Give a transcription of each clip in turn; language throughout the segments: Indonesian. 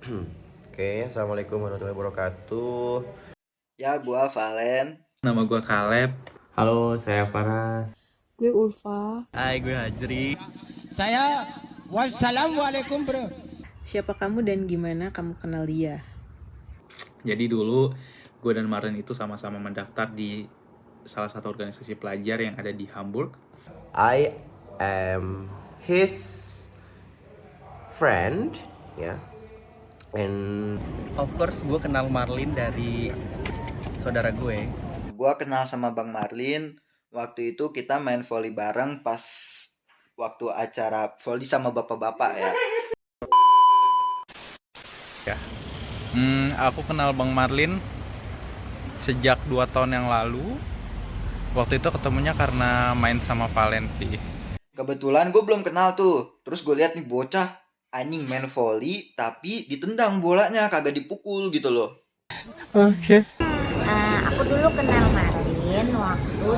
Oke, assalamualaikum warahmatullahi wabarakatuh. Ya, gua Valen. Nama gue Kaleb. Halo, saya Paras. Gue Ulfa. Hai, gue Hajri. Saya wassalamualaikum bro. Siapa kamu dan gimana kamu kenal dia? Jadi dulu gue dan Martin itu sama-sama mendaftar di salah satu organisasi pelajar yang ada di Hamburg. I am his friend, ya. And Of course, gue kenal Marlin dari saudara gue. Gua kenal sama Bang Marlin. Waktu itu kita main volley bareng pas waktu acara volley sama bapak-bapak ya. Aku kenal Bang Marlin sejak 2 tahun yang lalu. Waktu itu ketemunya karena main sama Valen sih. Kebetulan gue belum kenal tuh. Terus gue lihat nih bocah anjing main volley tapi ditendang bolanya, kagak dipukul gitu loh. Aku dulu kenal Marlin waktu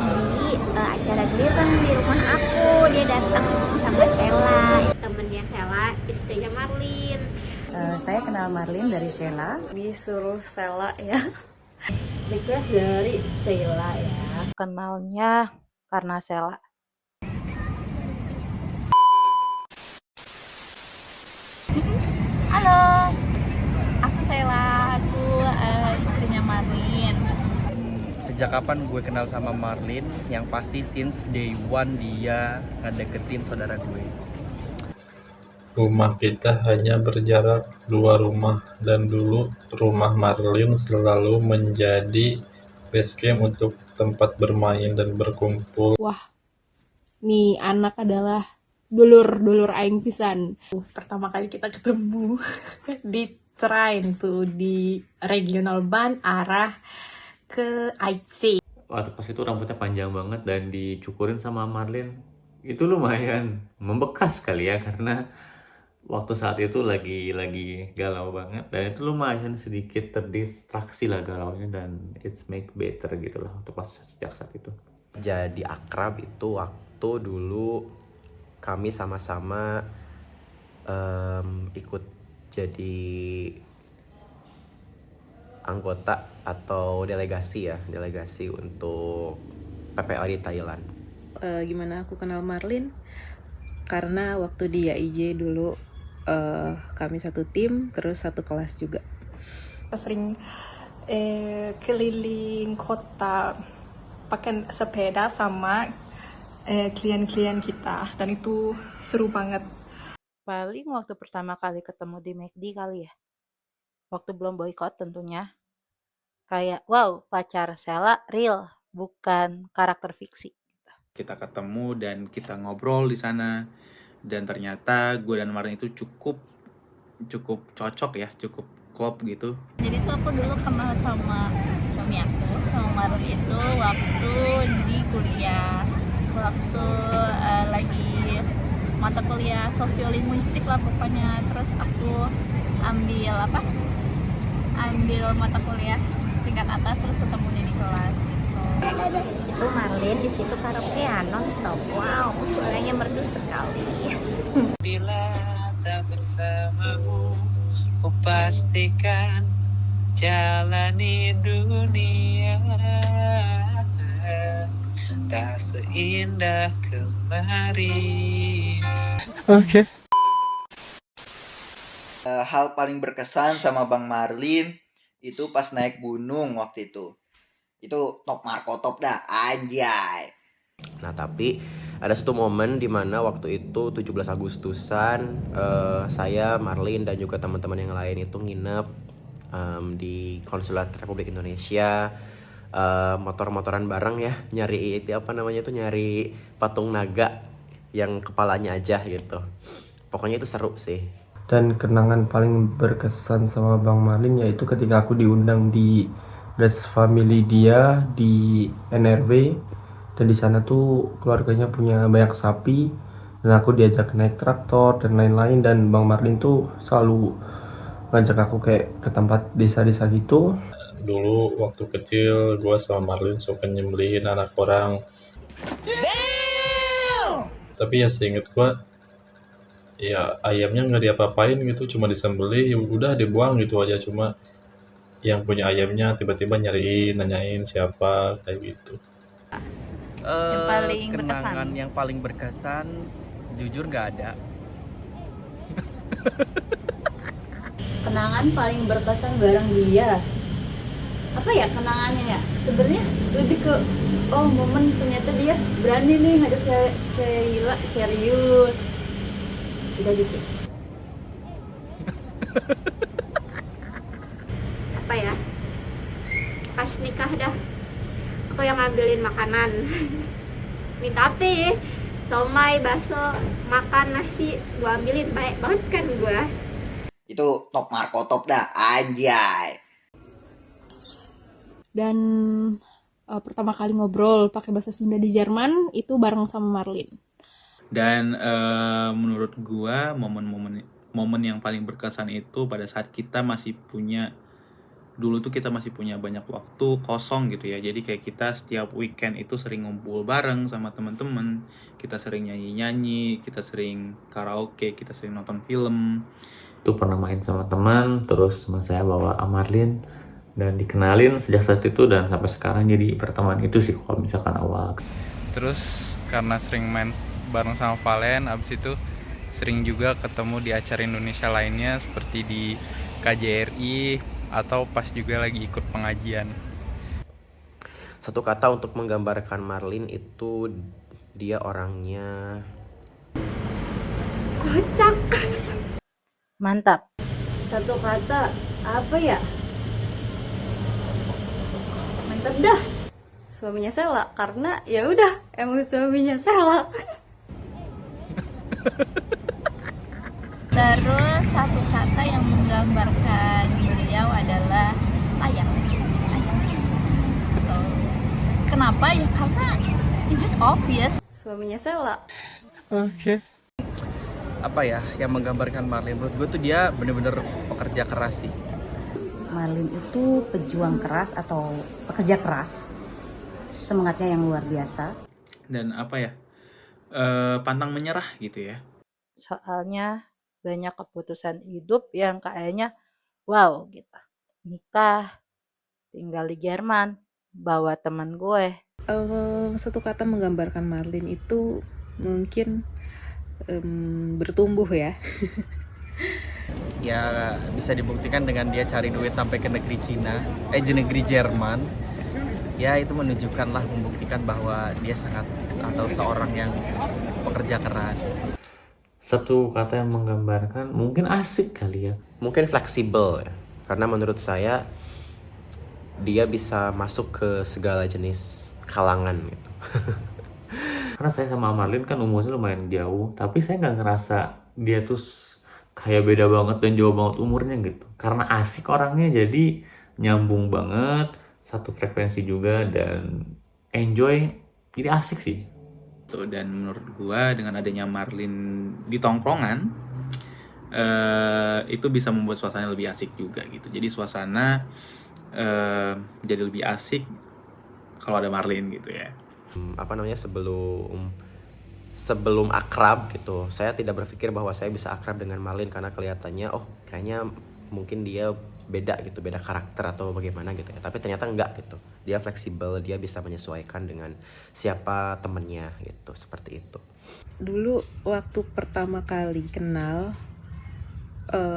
di acara giliran di rumah aku. Dia datang sama Sela, temennya Sela, istrinya Marlin. Saya kenal Marlin dari Sheila. Disuruh Sela ya. Request dari Sela ya. Kenalnya karena Sheila. Halo, aku Sela, aku istrinya Marlin. Sejak kapan gue kenal sama Marlin? Yang pasti since day one dia ngedeketin saudara gue. Rumah kita hanya berjarak 2 rumah, dan dulu rumah Marlin selalu menjadi base camp untuk tempat bermain dan berkumpul. Wah, nih anak adalah dulur aing pisan. Pertama kali kita ketemu di train tuh di regional band arah ke IC. Waktu pas itu rambutnya panjang banget dan dicukurin sama Marlin. Itu lumayan membekas kali ya, karena waktu saat itu lagi galau banget, dan itu lumayan sedikit terdistraksi lah galaunya, dan it's make better gitu lah untuk pas sejak saat itu. jadi akrab itu waktu dulu kami sama-sama ikut jadi anggota atau delegasi untuk PPO di Thailand. Gimana aku kenal Marlin? Karena waktu di IJ dulu kami satu tim, terus satu kelas juga. Sering keliling kota pakai sepeda sama klien-klien kita, dan itu seru banget. Paling waktu pertama kali ketemu di McD kali ya. Waktu belum boykot tentunya. Kayak wow, pacar Sheila real, bukan karakter fiksi. Kita ketemu dan kita ngobrol di sana, dan ternyata gue dan Marlin itu cukup cocok ya, cukup klop gitu. Jadi tuh aku dulu kenal sama suami aku, sama Marlin itu waktu di kuliah. Waktu lagi mata kuliah sosiolinguistik lah pokoknya. Terus aku ambil mata kuliah tingkat atas, terus ketemu dia di kelas gitu. Itu Marlin di situ karaokean non-stop. Wow, suaranya merdu sekali. Bila tak bersamamu, ku pastikan jalani dunia tak seindah kemarin. Hal paling berkesan sama Bang Marlin itu pas naik gunung waktu itu. Itu top Marco top dah, anjay. Nah, tapi ada satu momen di mana waktu itu 17 Agustusan saya, Marlin, dan juga teman-teman yang lain itu nginep di Konsulat Republik Indonesia, motor-motoran bareng ya, nyari nyari patung naga yang kepalanya aja gitu. Pokoknya itu seru sih. Dan kenangan paling berkesan sama Bang Marlin yaitu ketika aku diundang di guest family dia di NRW, dan di sana tuh keluarganya punya banyak sapi, dan aku diajak naik traktor dan lain-lain, dan Bang Marlin tuh selalu ngajak aku kayak ke tempat desa-desa gitu. Dulu waktu kecil gue sama Marlin suka nyembelihin anak orang. Tapi ya seinget gue ya ayamnya nggak diapa-apain gitu, cuma disembelih ya udah dibuang gitu aja. Cuma yang punya ayamnya tiba-tiba nyariin, nanyain siapa kayak gitu. Yang paling berkesan. Kenangan yang paling berkesan jujur nggak ada. Kenangan paling berkesan bareng dia, apa ya kenangannya ya, sebenarnya lebih ke momen ternyata dia berani nih ngajak saya serius gitu aja sih. Apa ya, pas nikah dah aku yang ngambilin makanan minta apa, somai, bakso, makan nasi, gua ambilin, baik banget kan gua. Itu top Marco top dah, anjay. Dan pertama kali ngobrol pakai bahasa Sunda di Jerman itu bareng sama Marlin. Dan menurut gua momen yang paling berkesan itu pada saat kita masih punya, dulu tuh kita masih punya banyak waktu kosong gitu ya. Jadi kayak kita setiap weekend itu sering ngumpul bareng sama teman-teman. Kita sering nyanyi-nyanyi, kita sering karaoke, kita sering nonton film. Itu pernah main sama teman, terus teman saya bawa Marlin dan dikenalin sejak saat itu dan sampai sekarang jadi pertemanan itu sih kalau misalkan awal. Terus karena sering main bareng sama Valen, abis itu sering juga ketemu di acara Indonesia lainnya seperti di KJRI atau pas juga lagi ikut pengajian. Satu kata untuk menggambarkan Marlin itu dia orangnya Kocak. Mantap. Satu kata apa ya, mantap dah. Suaminya Sela, karena ya udah emang suaminya Sela. Terus satu kata yang menggambarkan beliau adalah ayam. Kenapa ya? Karena is it obvious? Suaminya Sela. Oke. Apa ya yang menggambarkan Marlin? Menurut gue tuh dia bener-bener pekerja keras sih. Marlin itu pejuang keras atau pekerja keras. Semangatnya yang luar biasa. Dan apa ya, pantang menyerah gitu ya. Soalnya banyak keputusan hidup yang kayaknya wow gitu. Nikah, tinggal di Jerman, bawa teman gue. Satu kata menggambarkan Marlin itu mungkin bertumbuh ya. Ya bisa dibuktikan dengan dia cari duit sampai ke negeri Cina, negeri Jerman. Ya itu menunjukkanlah, membuktikan bahwa dia sangat atau seorang yang pekerja keras. Satu kata yang menggambarkan mungkin asik kali ya. mungkin fleksibel ya. Karena menurut saya dia bisa masuk ke segala jenis kalangan gitu. Karena saya sama Marlin kan umurnya lumayan jauh, tapi saya nggak ngerasa dia tuh kayak beda banget dan jauh banget umurnya gitu. Karena asik orangnya, jadi nyambung banget, satu frekuensi juga dan enjoy, jadi asik sih. Dan menurut gua dengan adanya Marlin di tongkrongan, itu bisa membuat suasana lebih asik juga gitu. Jadi suasana jadi lebih asik kalau ada Marlin gitu ya. Sebelum akrab gitu, saya tidak berpikir bahwa saya bisa akrab dengan Marlin karena kelihatannya kayaknya mungkin dia beda gitu, beda karakter atau bagaimana gitu ya. Tapi ternyata enggak gitu. Dia fleksibel, dia bisa menyesuaikan dengan siapa temennya gitu, seperti itu. Dulu waktu pertama kali kenal,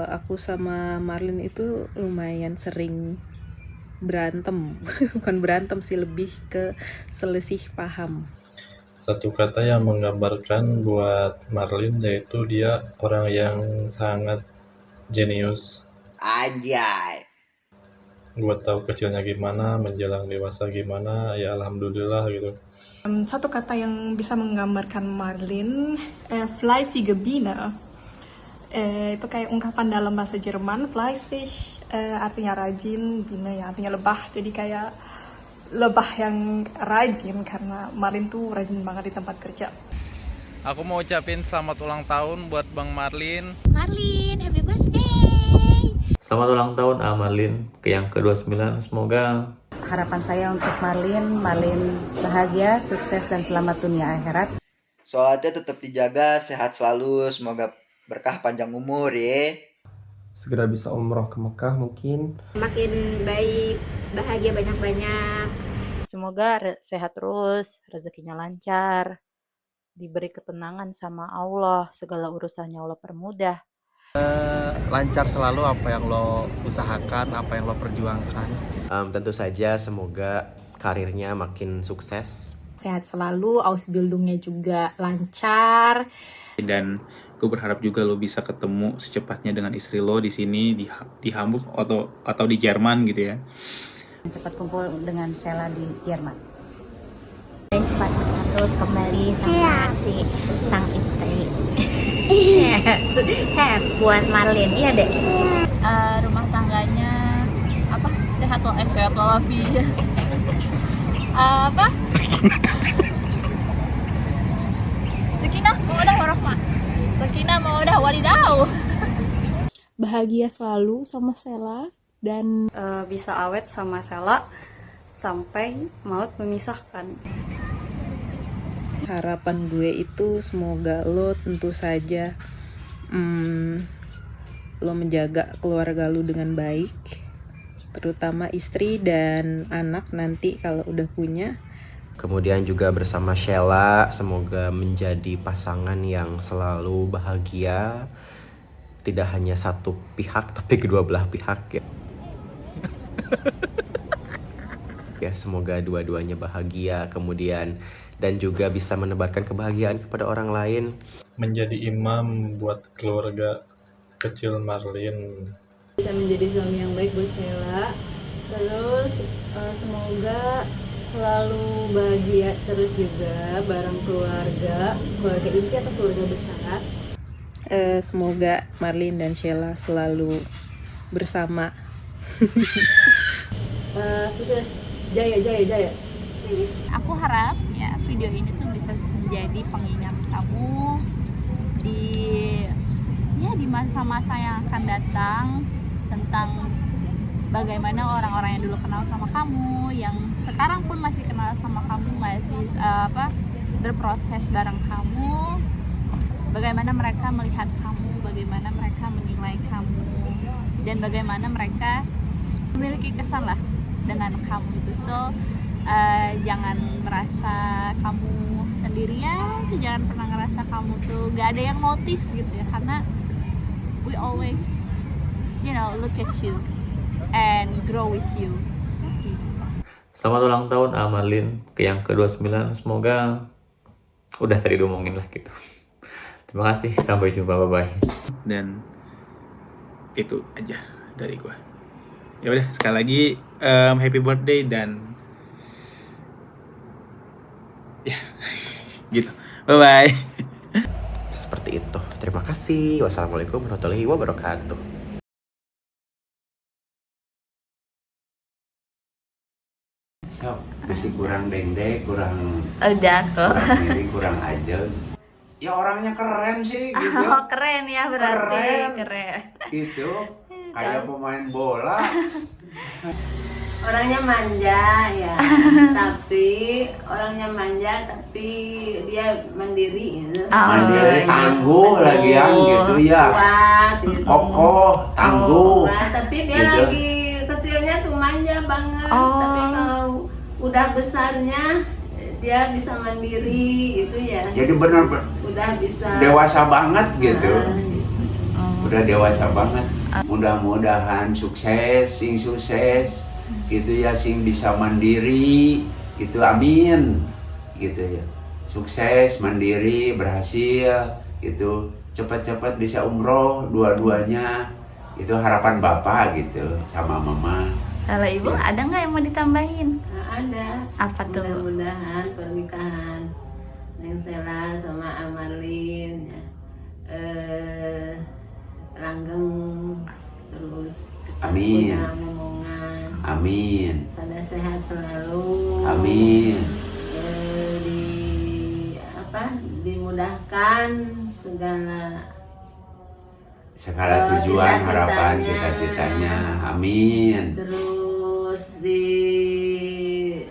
aku sama Marlin itu lumayan sering berantem. Bukan berantem sih, lebih ke selisih paham. Satu kata yang menggambarkan buat Marlin yaitu dia orang yang sangat jenius. Anjay. Gue tahu kecilnya gimana, menjelang dewasa gimana, ya alhamdulillah gitu. Satu kata yang bisa menggambarkan Marlin, fleißige Biene. Itu kayak ungkapan dalam bahasa Jerman, fleißig artinya rajin, Biene ya artinya lebah. Jadi kayak lebah yang rajin, karena Marlin tuh rajin banget di tempat kerja. Aku mau ucapin selamat ulang tahun buat Bang Marlin. Marlin, happy birthday. Selamat ulang tahun Marlin ke yang ke-29, semoga Harapan saya untuk Marlin bahagia, sukses dan selamat dunia akhirat. Sholatnya tetap dijaga, sehat selalu, semoga Berkah panjang umur ya. Segera bisa umroh ke Mekah mungkin. Makin baik, bahagia banyak-banyak. Semoga sehat terus, rezekinya lancar, diberi ketenangan sama Allah, segala urusannya Allah permudah. Lancar selalu apa yang lo usahakan, apa yang lo perjuangkan. Tentu saja semoga karirnya makin sukses. Sehat selalu, Ausbildungnya juga lancar. Dan gue berharap juga lo bisa ketemu secepatnya dengan istri lo di sini di Hamburg atau di Jerman gitu ya. Cepat kumpul dengan Sheila di Jerman. Dan cepat bersatu kembali sama si sang istri. Heads buat Marlin, iya deh. Rumah tangganya apa? Sehat walafiat. Apa? Sakinah mawaddah warahmah. Sakinah mawaddah walidau. Bahagia selalu sama Sheila dan bisa awet sama Sheila sampai maut memisahkan. Harapan gue itu semoga lo tentu saja lo menjaga keluarga lo dengan baik, terutama istri dan anak nanti kalau udah punya. Kemudian juga bersama Sheila, semoga menjadi pasangan yang selalu bahagia, tidak hanya satu pihak tapi kedua belah pihak ya. Ya, semoga dua-duanya bahagia, kemudian dan juga bisa menebarkan kebahagiaan kepada orang lain. Menjadi imam buat keluarga kecil Marlin. Bisa menjadi suami yang baik buat Sheila. Terus semoga selalu bahagia terus juga bareng keluarga inti atau keluarga besar. Semoga Marlin dan Sheila selalu bersama. Sukses, jaya. Aku harap ya video ini tuh bisa menjadi pengingat kamu di masa-masa yang akan datang, tentang bagaimana orang-orang yang dulu kenal sama kamu, yang sekarang pun masih kenal sama kamu, masih berproses bareng kamu, bagaimana mereka melihat kamu, bagaimana mereka menilai kamu, dan bagaimana mereka memiliki kesan lah dengan kamu itu. So jangan merasa kamu sendirian, jangan pernah ngerasa kamu tuh gak ada yang notice gitu ya, karena we always look at you and grow with you. Selamat ulang tahun Marlin ke yang ke-29, semoga udah tadi diomongin lah gitu. Terima kasih, sampai jumpa, bye-bye. Dan itu aja dari gue. Ya udah, sekali lagi happy birthday dan ya gitu. Bye bye. Seperti itu. Terima kasih. Wassalamualaikum warahmatullahi wabarakatuh. Masih kurang dendek, kurang Udah kok. kurang aja. Ya orangnya keren sih gitu. Oh, keren ya berarti. Keren. Gitu. Kayak pemain bola. Orangnya manja ya, tapi dia mandiri gitu. Mandiri, tangguh lagian gitu ya. Kuat gitu. Kokoh, tangguh. Tapi dia gitu. lagi kecilnya tuh manja banget. Tapi kalau udah besarnya dia bisa mandiri gitu ya. Jadi benar udah bisa dewasa banget gitu. Udah dewasa banget. Mudah-mudahan sukses gitu ya, sing bisa mandiri gitu, amin gitu ya, sukses mandiri berhasil gitu, cepat-cepat bisa umroh dua-duanya, itu harapan bapak gitu sama mama. Kalau ibu ada nggak yang mau ditambahin? Ada. Apa tuh? Mudah-mudahan pernikahan Neng Sheila sama Marlin ya, langgeng terus cepat Amin. punya momongan. Amin. Pada sehat selalu. Amin. Dimudahkan segala tujuan, harapan, cita-citanya. Amin. Terus diangkat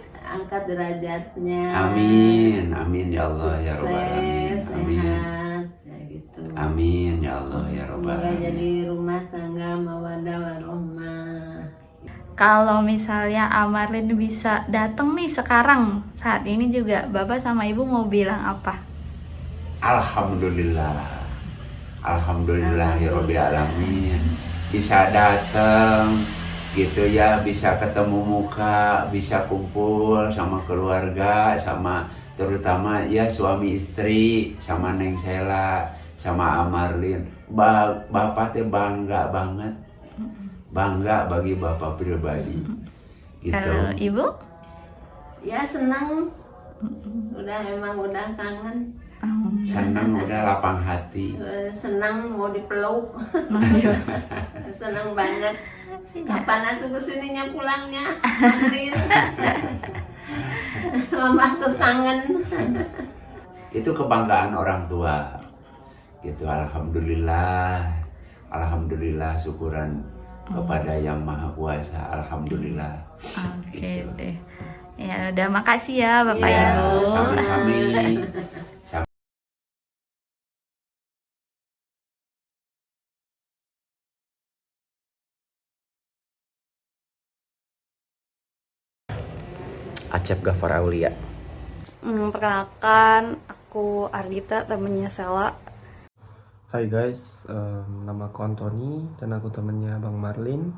derajatnya. Amin. Amin ya Allah ya Rabbal alamin. Sukses, Amin. sehat, ya gitu. Amin ya Allah ya Rabbal Semoga Alamin. jadi rumah tangga mawaddah warahmah. Kalau misalnya Amarlin bisa datang nih sekarang, saat ini juga Bapak sama Ibu mau bilang apa? Alhamdulillah. Alhamdulillah ya Rabbil Alamin. Bisa datang gitu ya, bisa ketemu muka, bisa kumpul sama keluarga, sama terutama ya suami istri, sama Neng Sela, sama Amarlin. Bapak teh bangga banget. Bangga bagi Bapak pribadi. Gitu. Kalau Ibu? Ya senang. Emang udah kangen. Senang udah lapang hati. Senang mau dipeluk. Senang banget. Kapan atuh kesininya pulangnya? Andin. Mama terus kangen. Itu kebanggaan orang tua. Gitu, alhamdulillah. Alhamdulillah, syukuran kepada Yang Maha Kuasa. Alhamdulillah. Oke deh. Ya udah, makasih ya Bapak Ya, Ibu. sami-sami. Acep Ghaffar Aulia. Perkenalkan, aku Ardita, temennya Sela. Hai guys, nama aku Anthony dan aku temennya Bang Marlin.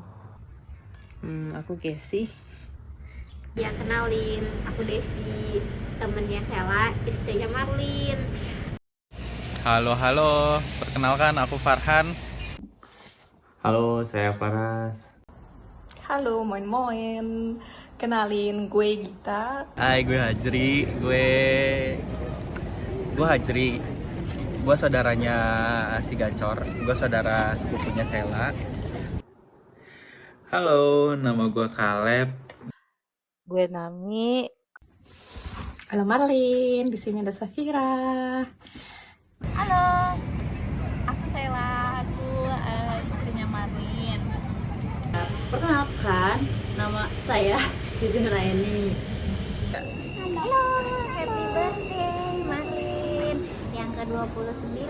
Aku Casey. Ya kenalin, aku Desi, temennya Sela, istrinya Marlin. Halo, perkenalkan aku Farhan. Halo, saya Paras. Halo, moin-moin. Kenalin, gue Gita. Hai, gue Hajri. Gue Hajri. Gue saudaranya si Gacor. Gue saudara sepupunya Sela. Halo, nama gue Kaleb. Gue Nami. Halo Marlin, di sini ada Safira. Halo, aku Sela, aku istrinya Marlin. Perkenalkan, nama saya Siti Nuraini. Halo, happy birthday Marlin yang ke-29.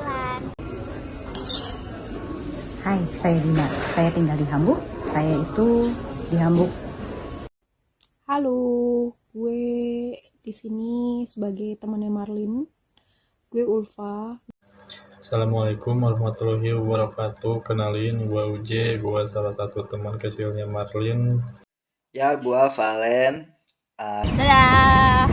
Hai, saya Dina. Saya tinggal di Hamburg. Saya itu di Hamburg. Halo, gue di sini sebagai temannya Marlin. Gue Ulfa. Assalamualaikum warahmatullahi wabarakatuh. Kenalin, gua Uje, gua salah satu teman kecilnya Marlin. Ya, gua Valen. Dadah.